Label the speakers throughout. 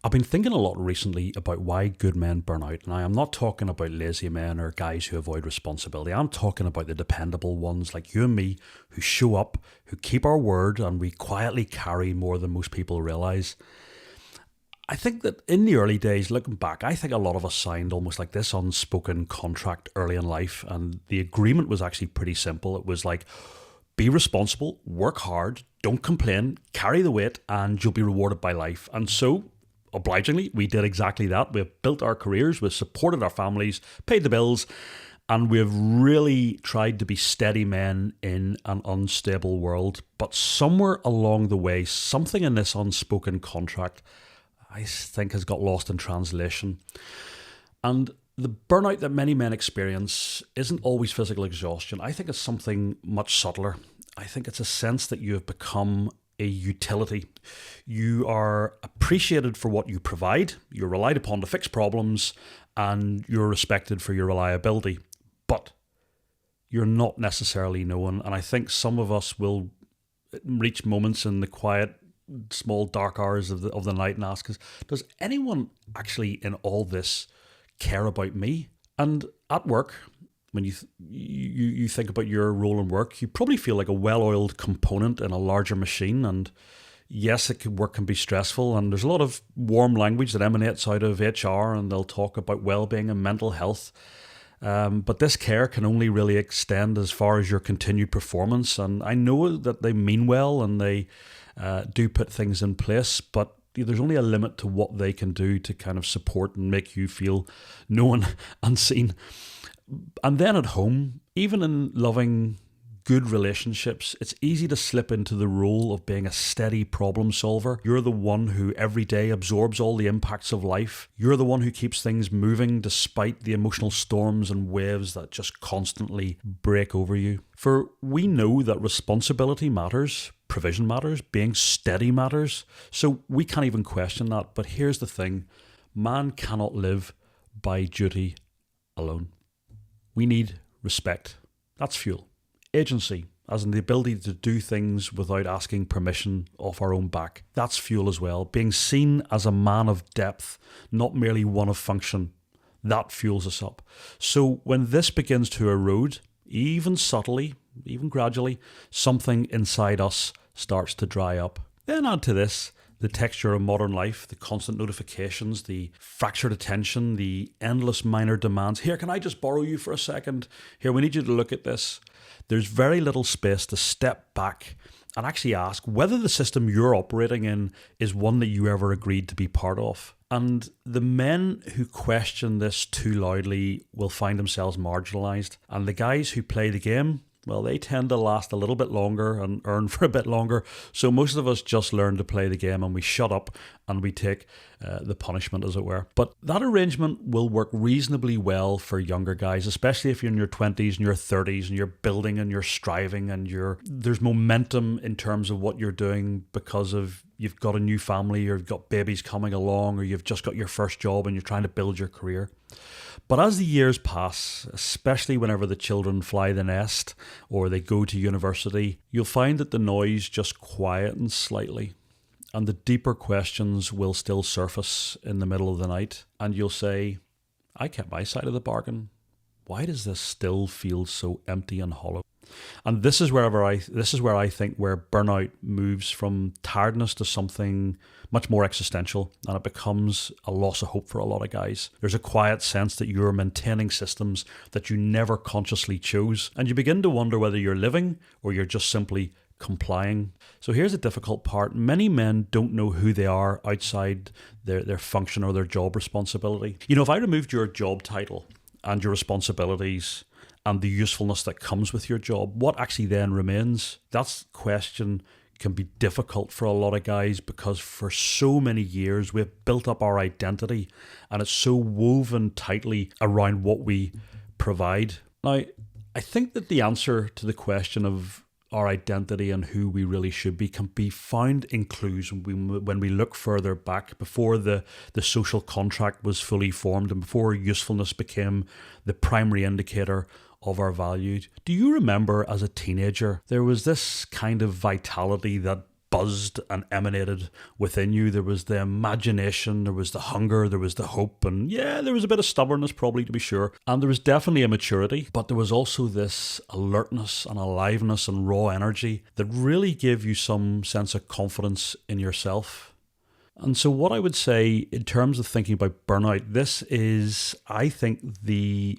Speaker 1: I've been thinking a lot recently about why good men burn out. And I am not talking about lazy men or guys who avoid responsibility. I'm talking about the dependable ones like you and me who show up, who keep our word, and we quietly carry more than most people realize. I think that in the early days, looking back, I think a lot of us signed almost like this unspoken contract early in life. And the agreement was actually pretty simple. It was like, be responsible, work hard, don't complain, carry the weight, and you'll be rewarded by life. And so, obligingly, we did exactly that. We've built our careers, we've supported our families, paid the bills, and we've really tried to be steady men in an unstable world. But somewhere along the way, something in this unspoken contract, I think, has got lost in translation. And the burnout that many men experience isn't always physical exhaustion. I think it's something much subtler. I think it's a sense that you have become a utility. You are appreciated for what you provide, you're relied upon to fix problems, and you're respected for your reliability. But you're not necessarily known. And I think some of us will reach moments in the quiet, small, dark hours of the night and ask us, does anyone actually in all this care about me? And at work, when you think about your role in work, you probably feel like a well-oiled component in a larger machine. And yes, work can be stressful, and there's a lot of warm language that emanates out of HR, and they'll talk about well-being and mental health. But this care can only really extend as far as your continued performance. And I know that they mean well and they do put things in place, but there's only a limit to what they can do to kind of support and make you feel known and seen. And then at home, even in loving, good relationships, it's easy to slip into the role of being a steady problem solver. You're the one who every day absorbs all the impacts of life. You're the one who keeps things moving despite the emotional storms and waves that just constantly break over you. For we know that responsibility matters, provision matters, being steady matters. So we can't even question that. But here's the thing, man cannot live by duty alone. We need respect. That's fuel. Agency, as in the ability to do things without asking permission off our own back. That's fuel as well. Being seen as a man of depth, not merely one of function. That fuels us up. So when this begins to erode, even subtly, even gradually, something inside us starts to dry up. Then add to this the texture of modern life, the constant notifications, the fractured attention, the endless minor demands. Here, can I just borrow you for a second? Here, we need you to look at this. There's very little space to step back and actually ask whether the system you're operating in is one that you ever agreed to be part of. And the men who question this too loudly will find themselves marginalised. And the guys who play the game, well, they tend to last a little bit longer and earn for a bit longer. So most of us just learn to play the game and we shut up and we take the punishment, as it were. But that arrangement will work reasonably well for younger guys, especially if you're in your 20s and your 30s and you're building and you're striving and there's momentum in terms of what you're doing because of you've got a new family or you've got babies coming along or you've just got your first job and you're trying to build your career. But as the years pass, especially whenever the children fly the nest or they go to university, you'll find that the noise just quietens slightly and the deeper questions will still surface in the middle of the night. And you'll say, I kept my side of the bargain. Why does this still feel so empty and hollow? And this is where I think where burnout moves from tiredness to something much more existential, and it becomes a loss of hope for a lot of guys. There's a quiet sense that you're maintaining systems that you never consciously chose, and you begin to wonder whether you're living or you're just simply complying. So here's the difficult part. Many men don't know who they are outside their function or their job responsibility. You know, if I removed your job title and your responsibilities and the usefulness that comes with your job, what actually then remains? That question can be difficult for a lot of guys because for so many years we've built up our identity and it's so woven tightly around what we provide. Now, I think that the answer to the question of our identity and who we really should be can be found in clues when we look further back before the social contract was fully formed and before usefulness became the primary indicator of our value. Do you remember as a teenager, there was this kind of vitality that buzzed and emanated within you. There was the imagination, there was the hunger, there was the hope, and yeah, there was a bit of stubbornness probably, to be sure. And there was definitely a maturity, but there was also this alertness and aliveness and raw energy that really gave you some sense of confidence in yourself. And so what I would say in terms of thinking about burnout, this is, I think, the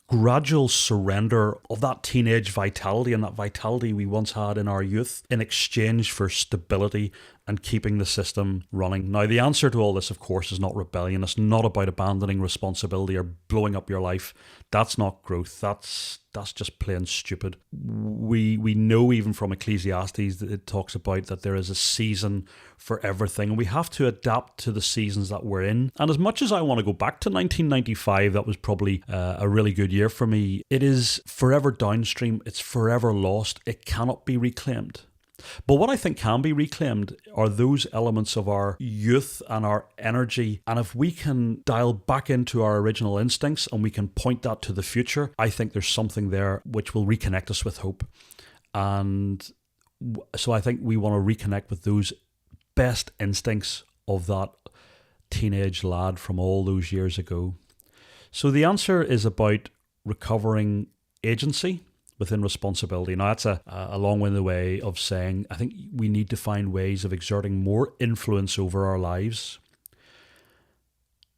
Speaker 1: gradual surrender of that teenage vitality and that vitality we once had in our youth in exchange for stability and keeping the system running. Now, the answer to all this, of course, is not rebellion. It's not about abandoning responsibility or blowing up your life. That's not growth. That's just plain stupid. We know even from Ecclesiastes that it talks about that there is a season for everything, and we have to adapt to the seasons that we're in. And as much as I want to go back to 1995, that was probably a really good year for me, it is forever downstream. It's forever lost. It cannot be reclaimed. But what I think can be reclaimed are those elements of our youth and our energy. And if we can dial back into our original instincts and we can point that to the future, I think there's something there which will reconnect us with hope. And so I think we want to reconnect with those best instincts of that teenage lad from all those years ago. So the answer is about recovering agency within responsibility. Now, that's a long-winded way of saying I think we need to find ways of exerting more influence over our lives.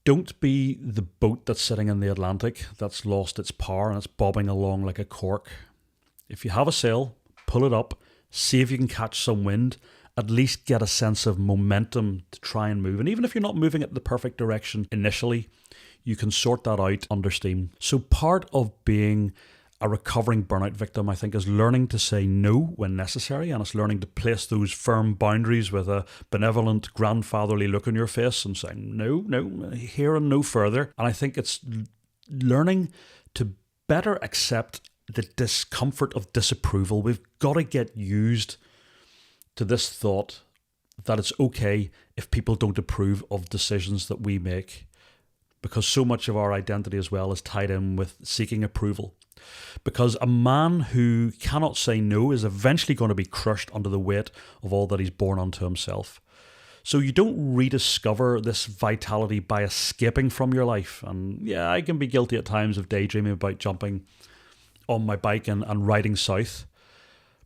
Speaker 1: Don't be the boat that's sitting in the Atlantic that's lost its power and it's bobbing along like a cork. If you have a sail, pull it up, see if you can catch some wind, at least get a sense of momentum to try and move. And even if you're not moving at the perfect direction initially, you can sort that out under steam. So part of being a recovering burnout victim, I think, is learning to say no when necessary, and it's learning to place those firm boundaries with a benevolent grandfatherly look on your face and saying no, here and no further. And I think it's learning to better accept the discomfort of disapproval. We've got to get used to this thought that it's okay if people don't approve of decisions that we make, because so much of our identity as well is tied in with seeking approval. Because a man who cannot say no is eventually going to be crushed under the weight of all that he's borne onto himself. So you don't rediscover this vitality by escaping from your life. And yeah, I can be guilty at times of daydreaming about jumping on my bike and riding south.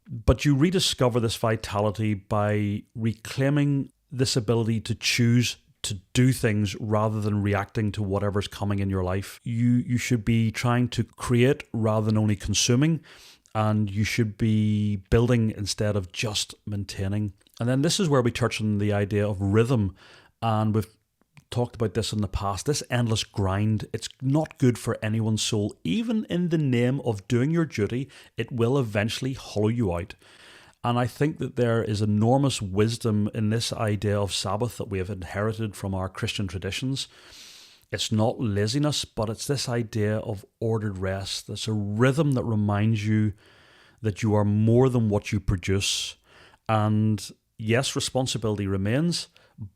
Speaker 1: But you rediscover this vitality by reclaiming this ability to choose to do things rather than reacting to whatever's coming in your life. You should be trying to create rather than only consuming, and you should be building instead of just maintaining. And then this is where we touch on the idea of rhythm, and we've talked about this in the past. This endless grind, it's not good for anyone's soul. Even in the name of doing your duty, it will eventually hollow you out. And I think that there is enormous wisdom in this idea of Sabbath that we have inherited from our Christian traditions. It's not laziness, but it's this idea of ordered rest. It's a rhythm that reminds you that you are more than what you produce. And yes, responsibility remains,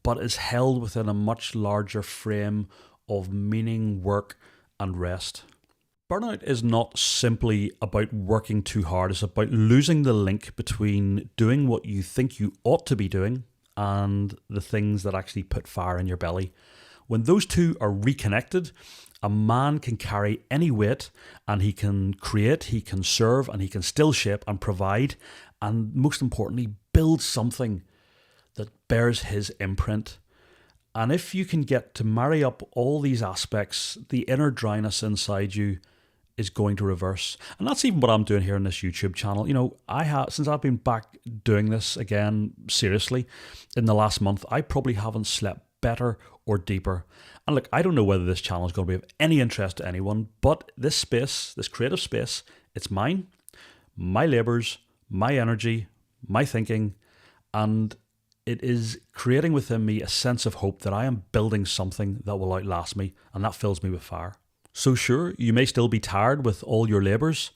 Speaker 1: but is held within a much larger frame of meaning, work, and rest. Burnout is not simply about working too hard. It's about losing the link between doing what you think you ought to be doing and the things that actually put fire in your belly. When those two are reconnected, a man can carry any weight, and he can create, he can serve, and he can still shape and provide, and most importantly, build something that bears his imprint. And if you can get to marry up all these aspects, the inner dryness inside you is going to reverse. And that's even what I'm doing here on this YouTube channel. You know, since I've been back doing this again seriously in the last month, I probably haven't slept better or deeper. And look, I don't know whether this channel is going to be of any interest to anyone, but this space, this creative space, it's mine, my labours, my energy, my thinking, and it is creating within me a sense of hope that I am building something that will outlast me, and that fills me with fire. So sure, you may still be tired with all your labours,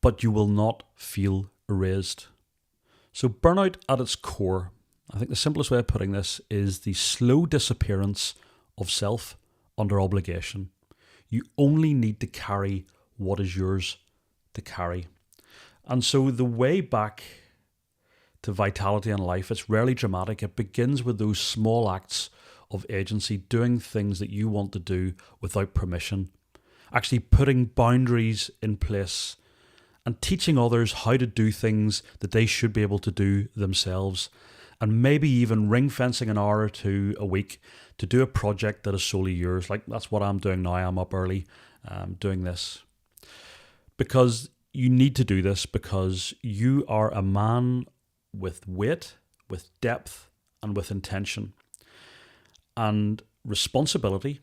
Speaker 1: but you will not feel erased. So burnout at its core, I think the simplest way of putting this is the slow disappearance of self under obligation. You only need to carry what is yours to carry. And so the way back to vitality in life, it's rarely dramatic. It begins with those small acts of agency, doing things that you want to do without permission, actually putting boundaries in place and teaching others how to do things that they should be able to do themselves, and maybe even ring fencing an hour or two a week to do a project that is solely yours. Like that's what I'm doing now. I'm up early doing this because you need to do this, because you are a man with weight, with depth, and with intention. And responsibility,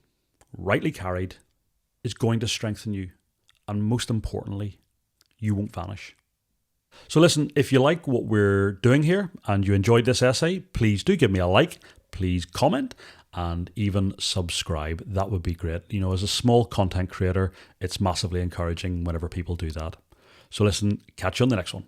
Speaker 1: rightly carried, is going to strengthen you. And most importantly, you won't vanish. So listen, if you like what we're doing here and you enjoyed this essay, please do give me a like, please comment, and even subscribe. That would be great. You know, as a small content creator, it's massively encouraging whenever people do that. So listen, catch you on the next one.